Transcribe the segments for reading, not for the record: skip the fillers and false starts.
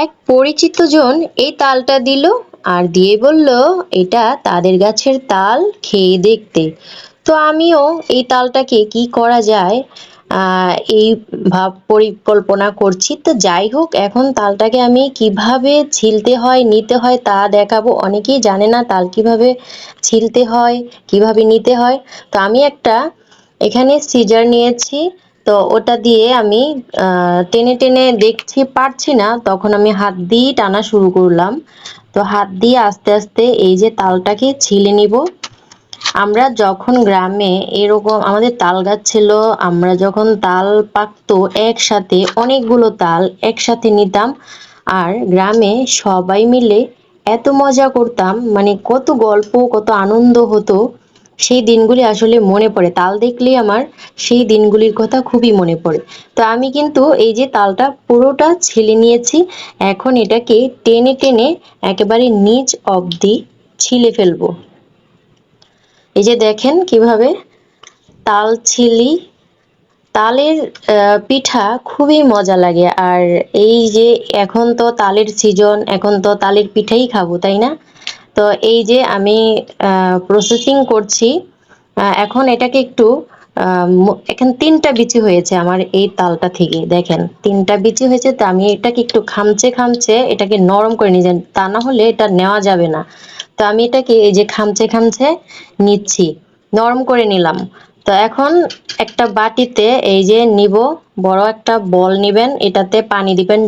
এক পরিচিত জন এই তালটা দিল আর দিয়ে বলল এটা তাদের গাছের তাল, খেয়ে দেখতে। তো আমিও এই তালটাকে কি করা যায় এই ভাব পরিকল্পনা করছি। তো যাই হোক, এখন তালটাকে আমি কিভাবে ছিলতে হয় নিতে হয় তা দেখাবো। অনেকেই জানে না তাল কিভাবে ছিলতে হয়, কিভাবে নিতে হয়। তো আমি একটা এখানে সিজার নিয়েছি। তো ওটা দিয়ে আমি টেনে টেনে দেখছি পারছি না, তখন আমি হাত দিয়ে টানা শুরু করলাম। তো হাত দিয়ে আস্তে আস্তে এই যে তালটাকে ছিলে নিব। আমরা যখন গ্রামে এরকম আমাদের তাল গাছ ছিল, আমরা যখন তাল পাকতো একসাথে অনেকগুলো তাল একসাথে নিতাম আর গ্রামে সবাই মিলে এত মজা করতাম, মানে কত গল্প কত আনন্দ হতো। সেই দিনগুলি আসলে মনে পড়ে, তাল দেখলেই আমার সেই দিনগুলির কথা খুবই মনে পড়ে। তো আমি কিন্তু এই যে তালটা পুরোটা ছিলে নিয়েছি, এখন এটাকে টেনে টেনে একেবারে নিচ অবধি ছিলে ফেলবো। এই যে দেখেন কিভাবে তাল ছিলি। তালের পিঠা খুবই মজা লাগে। আর এই যে এখন তো তালের সিজন, এখন তো তালের পিঠাই খাবো, তাই না? তো এই যে আমি প্রসেসিং করছি। এখন এটাকে একটু এখানে তিনটা বিচি হয়েছে আমার এই তালটা থেকে, দেখেন তিনটা বিচি হয়েছে। তো আমি এটাকে একটু খামচে খামচে এটাকে নরম করে নিয়ে যান, তা না হলে এটা নেওয়া যাবে না। তো আমি এটাকে এই যে খামচে খামচে নিচ্ছি, নরম করে নিলাম। তো এখন একটা বাটিতে এই যে নিব, বড় একটা বল নিবেন, এটাতে পানি দিবেন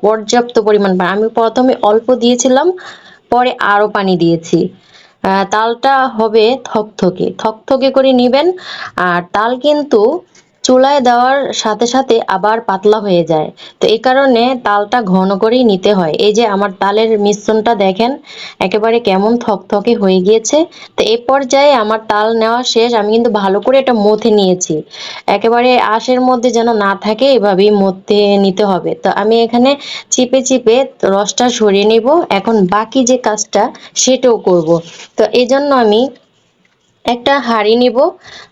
পর্যাপ্ত পরিমাণ পানি। আমি প্রথমে অল্প দিয়েছিলাম, পরে আরো পানি দিয়েছি। তালটা হবে থকথকে থকথকে করে নিবেন। আর তাল কিন্তু চুলায় দেওয়ার সাথে সাথে আবার পাতলা হয়ে যায়। তো এই কারণে তালটা ঘন করেই নিতে হয়। এই যে আমার তালের মিশ্রণটা দেখেন একেবারে কেমন থকথকে হয়ে গিয়েছে। তো এই পর্যায়ে আমার তাল নেওয়া শেষ। আমি কিন্তু ভালো করে এটা মথে নিয়েছি, একেবারে আঁশের মধ্যে যেন না থাকে, এভাবেই মথে নিতে হবে। তো আমি এখানে চিপে চিপে রসটা সরিয়ে নেব। এখন বাকি যে কাজটা সেটাও করব। তো এই জন্য আমি একটা হাঁড়ি নিব।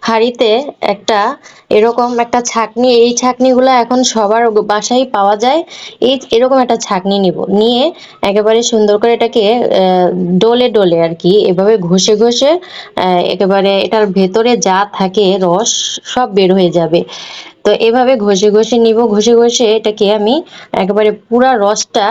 হাঁড়িতে একটা এরকম একটা ছাঁকনি, এই ছাঁকনিগুলো এখন সবার বাসায় পাওয়া যায়। এই এরকম একটা ছাঁকনি নিব, নিয়ে একেবারে সুন্দর করে এটাকে ডলে ডলে আর কি এভাবে ঘষে ঘষে একেবারে এটার ভেতরে যা থাকে রস সব বের হয়ে যাবে। তো এভাবে ঘষে ঘষে নিব, ঘষে ঘষে এটাকে আমি একেবারে পুরা রসটা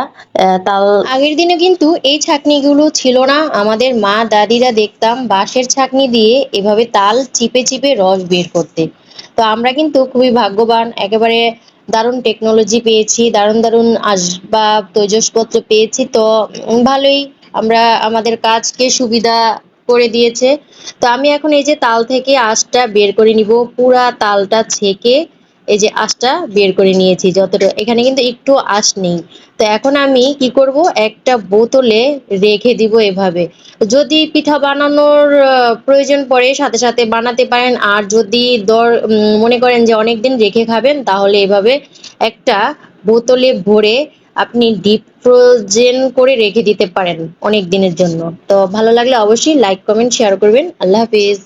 তাল। আগের দিনে কিন্তু এই ছাঁকনিগুলো ছিল না, আমাদের মা দাদিরা দেখতাম বাঁশের ছাঁকনি দিয়ে এভাবে তাল চিপে চিপে রস বের করতে। তো আমরা কিন্তু খুবই ভাগ্যবান, একেবারে দারুণ টেকনোলজি পেয়েছি, দারুণ দারুণ আসবাব তৈজসপত্র পেয়েছি। তো ভালোই আমরা আমাদের কাজকে সুবিধা করে দিয়েছে। তো আমি এখন এই যে তাল থেকে আঁশটা বের করে নিব, পুরা তালটা ছেঁকে এই যে আঁশটা বের করে নিয়েছি যতটা, এখানে কিন্তু একটু আঁশ নেই। তো এখন আমি কি করব, একটা বোতলে রেখে দিব এভাবে। যদি পিঠা বানানোর প্রয়োজন পড়ে সাথে সাথে বানাতে পারেন, আর যদি মনে করেন যে অনেক দিন রেখে খাবেন, তাহলে এভাবে একটা বোতলে ভরে আপনি ডিপ ফ্রোজেন করে রেখে দিতে পারেন অনেক দিনের জন্য। তো ভালো লাগলে অবশ্যই লাইক কমেন্ট শেয়ার করবেন। আল্লাহ হাফিজ।